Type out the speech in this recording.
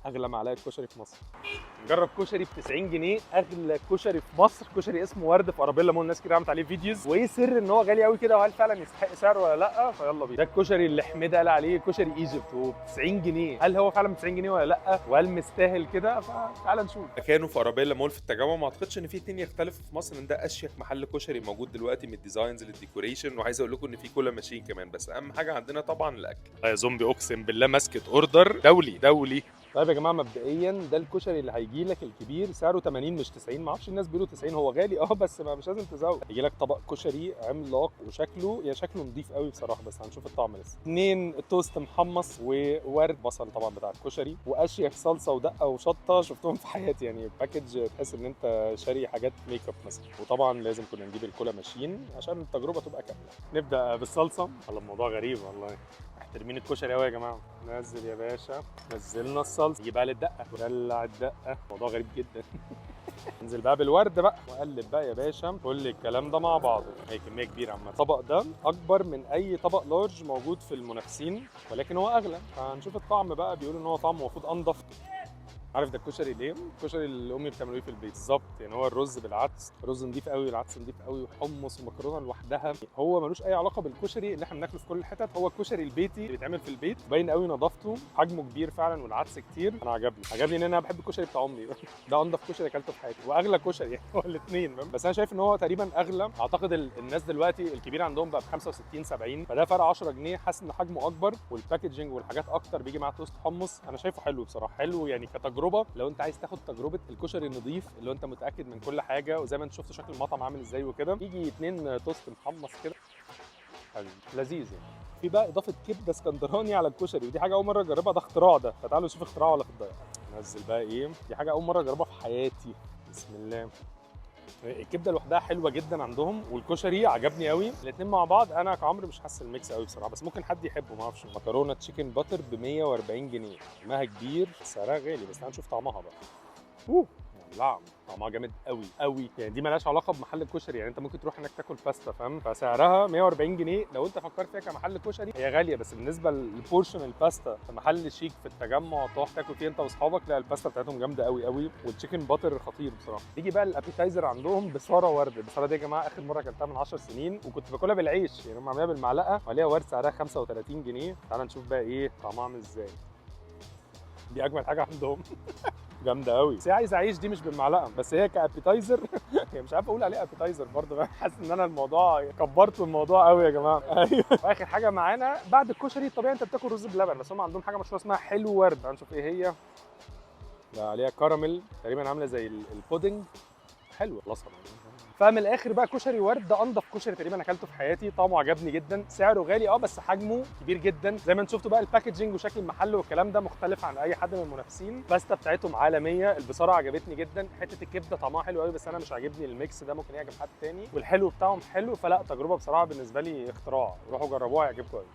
اغلى معلقه كشري في مصر. نجرب كشري ب 90 جنيه، اغلى كشري في مصر، كشري اسمه ورد في ارابيلا مول، ناس كتير عملت عليه فيديوز، وايه سر ان هو غالي قوي كده، وهل فعلا يستحق سعره ولا لا؟ فيلا بينا. ده الكشري اللي حميد قال عليه كشري ايجيبت وب 90 جنيه، هل هو فعلا ب 90 جنيه ولا لا؟ وهل مستاهل كده؟ فتعال نشوف. مكانه في ارابيلا مول في التجمع، ما اعتقدش ان في اتنين يختلفوا في مصر، ان ده اشيك محل كشري موجود دلوقتي، من الديزاينز للديكوريشن، وعايز اقول لكم ان في كولا ماشين كمان، بس اهم حاجه عندنا طبعا الاكل. يا زومبي اقسم بالله ماسكه اوردر دولي دولي. طيب يا جماعه، مبدئيا ده الكشري اللي هيجي لك الكبير، سعره 80 مش 90. ما اعرفش الناس بيقولوا 90، هو غالي بس ما مش لازم تزود. هيجي لك طبق كشري عملاق، وشكله شكله نضيف قوي بصراحه، بس هنشوف الطعم لسه. 2 توست محمص وورد بصل طبعا بتاع الكشري، واشيك صلصه ودقه وشطه شفتهم في حياتي، يعني باكج تحس ان انت شاري حاجات ميك اب مثلا. وطبعا لازم كنا نجيب الكولا ماشين عشان التجربه تبقى كامله. نبدا بالصلصه. والله الموضوع غريب والله، محترمين الكشري قوي يا جماعه. نزل يا باشا، نزلنا الصلصه، نيجي بقى للدقه، ودلع الدقه، موضوع غريب جدا. انزل بقى بالورد بقى، وقلب بقى يا باشا كل الكلام ده مع بعضه. هي كميه كبيره عامه، الطبق ده اكبر من اي طبق لارج موجود في المنافسين، ولكن هو اغلى. فهنشوف الطعم بقى، بيقولوا ان هو طعمه المفروض انضف. عارف ده الكشري ليه؟ الكشري اللي امي بتعمله في البيت بالظبط، يعني هو الرز بالعدس، رز نضيف قوي والعدس نضيف قوي، وحمص ومكرونه لوحدها. هو ملوش اي علاقه بالكشري اللي احنا بناكله في كل الحتت، هو الكشري البيتي اللي بيتعمل في البيت، باين قوي نظافته، حجمه كبير فعلا، والعدس كتير. انا عجبني ان انا بحب الكشري بتاع امي. ده انضف كشري اكلته في حياتي، واغلى كشري يعني، هو الاثنين. بس انا شايف ان هو تقريبا اغلى. اعتقد الناس دلوقتي الكبير عندهم بقى ب 65 70، فده فرق 10 جنيه. حاسس ان حجمه اكبر، والباكجنج والحاجات اكتر، بيجي معاه توست حمص. انا شايفه حلو بصراحه، حلو يعني كتجربه. لو انت عايز تاخد تجربه الكشري النظيف اللي هو انت متاكد من كل حاجه، وزي ما انت شفت شكل المطعم عامل ازاي وكده، يجي 2 توست محمص كده، حلو لذيذ يعني. في بقى اضافه كبده اسكندراني على الكشري، ودي حاجه اول مره اجربها، ده اختراع ده، فتعالوا نشوف اختراع ولا في الضياع. نزل بقى ايه، دي حاجه اول مره اجربها في حياتي. بسم الله. الكبده لوحدها حلوه جدا عندهم، والكشري عجبني قوي. الاثنين مع بعض انا كعمرو مش حاسس الميكس قوي بصراحه، بس ممكن حد يحبه ما اعرفش. مكرونه تشيكن باتر ب 140 جنيه، حجمها كبير، سعرها غالي، بس تعالوا نشوف طعمها بقى. اوه، لا طعمها جامد قوي قوي يعني. دي مالهاش علاقه بمحل الكشري، يعني انت ممكن تروح هناك تاكل باستا فاهم، فسعرها 140 جنيه. لو انت فكرت فيها كمحل كشري هي غاليه، بس بالنسبه للبورشن الباستا في محل شيك في التجمع تروح تاكل فيه انت واصحابك، لا الباستا بتاعتهم جامده قوي قوي، والتشيكن باتر خطير بصراحه. تيجي بقى الابيتايزر عندهم بصاره ورد. البصاره دي يا جماعه اخر مره اكلتها من 10 سنين، وكنت باكلها بالعيش، يعني هم عاملينها بالمعلقه، وعليها ورد سعرها 35 جنيه. تعال نشوف بقى ايه طعمها عامل ازاي. دي اجمل حاجه عندهم. جامده قوي، بس هي عايزه عيش، دي مش بالمعلقه، بس هي كابيتايزر. يعني مش عارف اقول عليه ابيتايزر برضه، حاسس ان انا الموضوع كبرت الموضوع قوي يا جماعه. ايوه. واخر حاجه معانا بعد الكشري الطبيعي انت بتاكل رز بلبن، بس هم عندهم حاجه مشهوره اسمها حلو ورد، هنشوف ايه هي. ده عليها كراميل تقريبا، عامله زي البودنج، حلو خلاص. فمن الاخر بقى كشري ورد ده انضف كشري تقريبا اكلته في حياتي، طعمه عجبني جدا، سعره غالي بس حجمه كبير جدا. زي ما انتم شفتوا بقى الباكجينج وشكل المحل والكلام ده مختلف عن اي حد من المنافسين. الباستا بتاعتهم عالميه، البصاره عجبتني جدا، حته الكبده طعمها حلو قوي، بس انا مش عاجبني الميكس ده، ممكن يعجب حد تاني، والحلو بتاعهم حلو. فلا تجربه بصراحه بالنسبه لي اختراع، روحوا جربوها هيعجبكم قوي.